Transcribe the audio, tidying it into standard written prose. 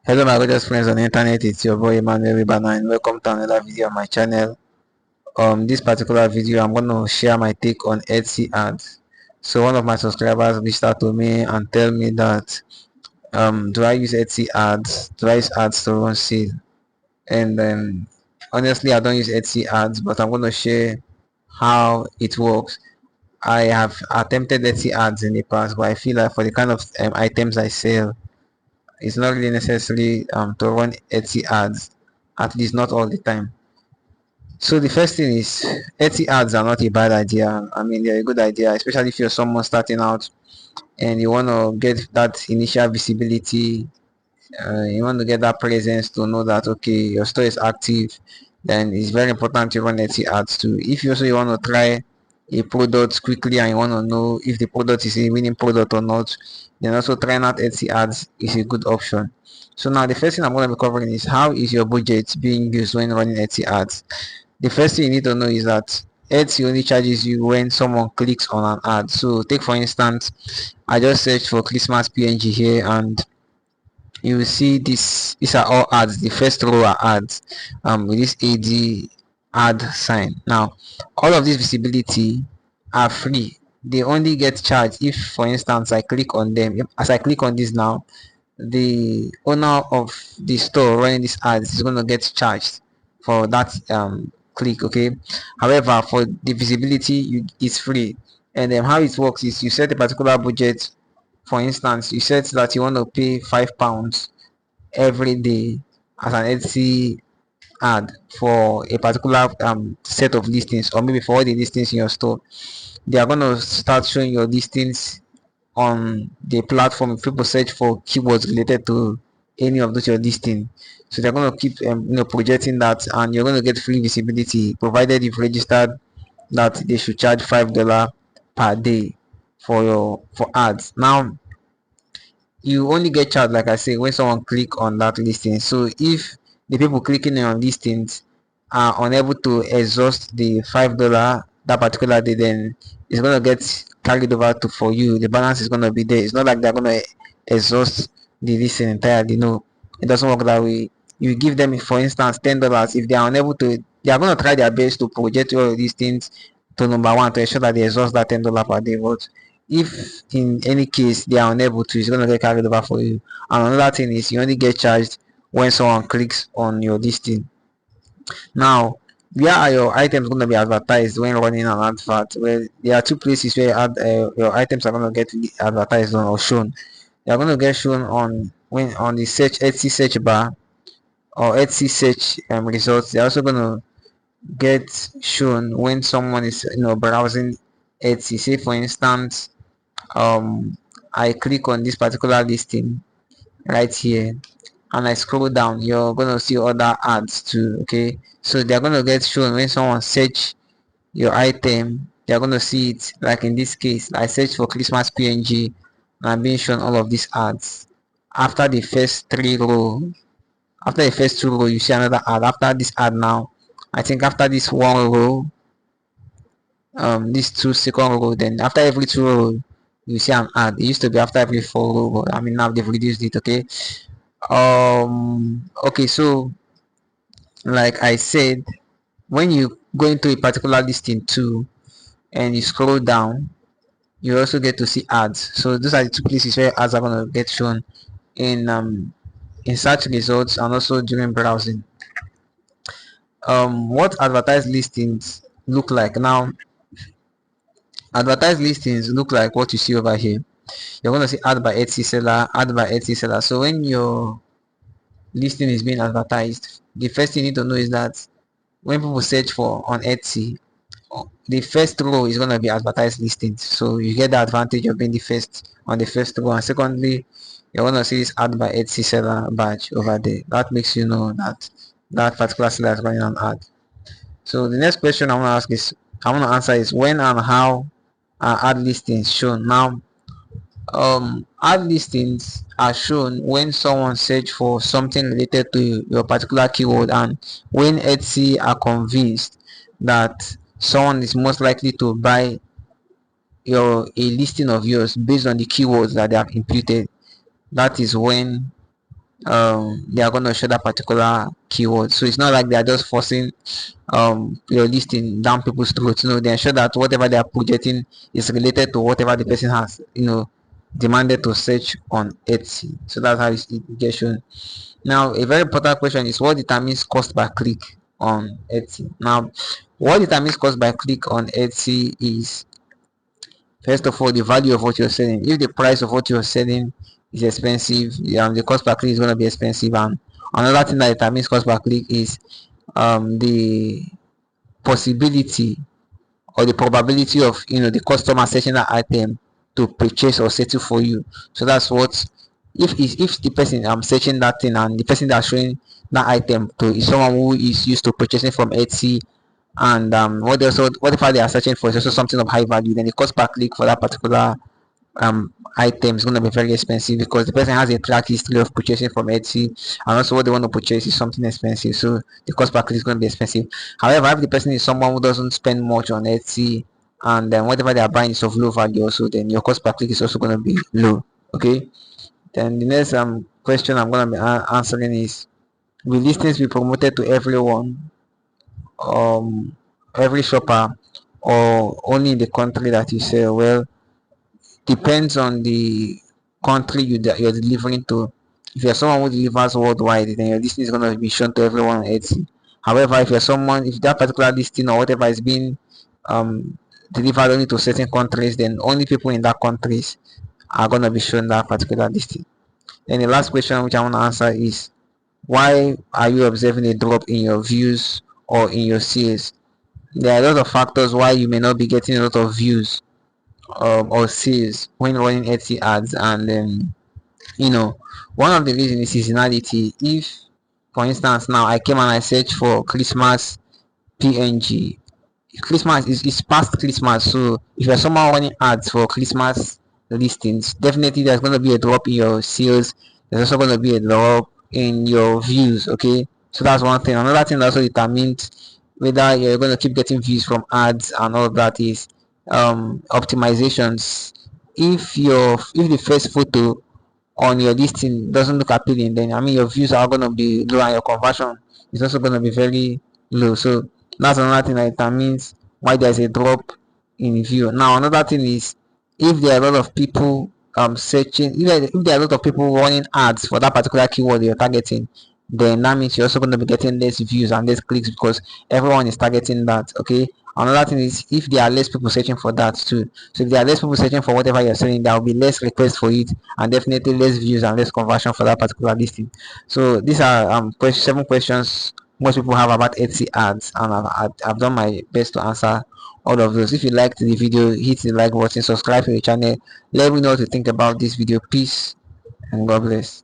Hello my gorgeous friends on the internet, it's your boy Emmanuel Ribana and welcome to another video on my channel. This particular video I'm going to share my take on Etsy ads. So one of my subscribers reached out to me and tell me that do I use Etsy ads? Do I use ads to run sale? And honestly I don't use Etsy ads, but I'm going to share how it works. I have attempted Etsy ads in the past, but I feel like for the kind of items I sell, it's not really necessary to run Etsy ads, at least not all the time. So the first thing is Etsy ads are not a bad idea. I mean, they're a good idea, especially if you're someone starting out and you want to get that initial visibility. You want to get that presence to know that okay, your store is active. Then it's very important to run Etsy ads too. If you also you want to try a product quickly and you want to know if the product is a winning product or not, then also trying out Etsy ads is a good option. So now the first thing I'm going to be covering is how is your budget being used when running Etsy ads. The first thing you need to know is that Etsy only charges you when someone clicks on an ad. So take for instance, I just searched for Christmas PNG here and you will see these are all ads. The first row are ads with this ad ad sign. Now all of this visibility are free. They only get charged if for instance I click on them. As I click on this now, the owner of the store running this ads is going to get charged for that click. Okay, however for the visibility it's free. And then how it works is you set a particular budget. For instance, you said that you want to pay £5 every day as an Etsy ad for a particular set of listings, or maybe for all the listings in your store. They are going to start showing your listings on the platform if people search for keywords related to any of those your listing. So they're going to keep projecting that, and you're going to get free visibility provided you've registered that they should charge $5 per day for ads. Now you only get charged, like I say, when someone click on that listing. So if the people clicking on listings are unable to exhaust the $5 that particular day, then it's going to get carried over to for you. The balance is going to be there. It's not like they're going to exhaust the listing entirely. No, it doesn't work that way. You give them, for instance, $10. If they are unable to, they are going to try their best to project all of these things to number one to ensure that they exhaust that $10 per day. But if in any case they are unable to, it's going to get carried over for you. And another thing is you only get charged when someone clicks on your listing. Now, where are your items going to be advertised when running an advert? Well, there are two places where your items are going to get advertised on or shown. They are going to get shown on the search Etsy search bar or Etsy search results. They're also going to get shown when someone is browsing Etsy. Say for instance, I click on this particular listing right here and I scroll down, you're gonna see other ads too. Okay, so they're gonna get shown when someone search your item. They're gonna see it, like in this case I searched for Christmas PNG and I'm being shown all of these ads. After the first three row, after the first two row, you see another ad. After this ad now, I think after this one row, this two second row, then after every two row you see an ad. It used to be after every four row, but I mean now they've reduced it. Okay, okay, so like I said, when you go into a particular listing too and you scroll down, you also get to see ads. So those are the two places where ads are going to get shown in search results and also during browsing. What advertised listings look like now? Advertised listings look like what you see over here. You're going to see ad by Etsy seller, ad by Etsy seller. So when your listing is being advertised, the first thing you need to know is that when people search for on Etsy, the first row is going to be advertised listings. So you get the advantage of being the first on the first row. And secondly, you're going to see this ad by Etsy seller badge over there. That makes you know that that particular seller is running an ad. So the next question I want to answer is when and how are ad listings shown? Now, ad listings are shown when someone search for something related to your particular keyword, and when Etsy are convinced that someone is most likely to buy a listing of yours based on the keywords that they have imputed. That is when they are going to show that particular keyword. So it's not like they are just forcing your listing down people's throats. They ensure that whatever they are projecting is related to whatever the person has demanded to search on Etsy. So that's how it gets shown. Now, a very important question is what determines cost per click on Etsy. Now, what determines cost by click on Etsy is, first of all, the value of what you're selling. If the price of what you're selling is expensive, the cost per click is going to be expensive. And another thing that determines cost per click is the possibility or the probability of the customer searching that item to purchase or settle for you. So that's what, if the person searching that thing and the person that's showing that item to is someone who is used to purchasing from Etsy, and whatever they are searching for is also something of high value, then the cost per click for that particular item is going to be very expensive because the person has a track history of purchasing from Etsy, and also what they want to purchase is something expensive, so the cost per click is going to be expensive. However, if the person is someone who doesn't spend much on Etsy, and then whatever they are buying is of low value also, then your cost per click is also going to be low. Okay, then the next question I'm going to be answering is, will listings be promoted to everyone, um every shopper, or only in the country that you sell? Well, depends on the country you're delivering to. If you're someone who delivers worldwide, then your listing is going to be shown to everyone on Etsy. However, if that particular listing or whatever is being delivered only to certain countries, then only people in that countries are going to be shown that particular listing. Then the last question which I want to answer is, why are you observing a drop in your views or in your sales? There are a lot of factors why you may not be getting a lot of views or sales when running Etsy ads, and one of the reasons is seasonality. If, for instance, now I came and I searched for Christmas PNG, Christmas is past Christmas, so if you're someone running ads for Christmas listings, definitely there's going to be a drop in your sales. There's also going to be a drop in your views. Okay, so that's one thing. Another thing that also determines whether you're going to keep getting views from ads and all of that is optimizations. If the first photo on your listing doesn't look appealing, then your views are going to be low and your conversion is also going to be very low. So that's another thing that determines why there's a drop in view. Now another thing is, if there are a lot of people searching, if there are a lot of people running ads for that particular keyword you're targeting, then that means you're also going to be getting less views and less clicks because everyone is targeting that. Okay, another thing is, if there are less people searching for that too, so if there are less people searching for whatever you're selling, there will be less requests for it, and definitely less views and less conversion for that particular listing. So these are 7 questions most people have about Etsy ads, and I've done my best to answer all of those. If you liked the video, hit the like button, subscribe to the channel, let me know what you think about this video. Peace and God bless.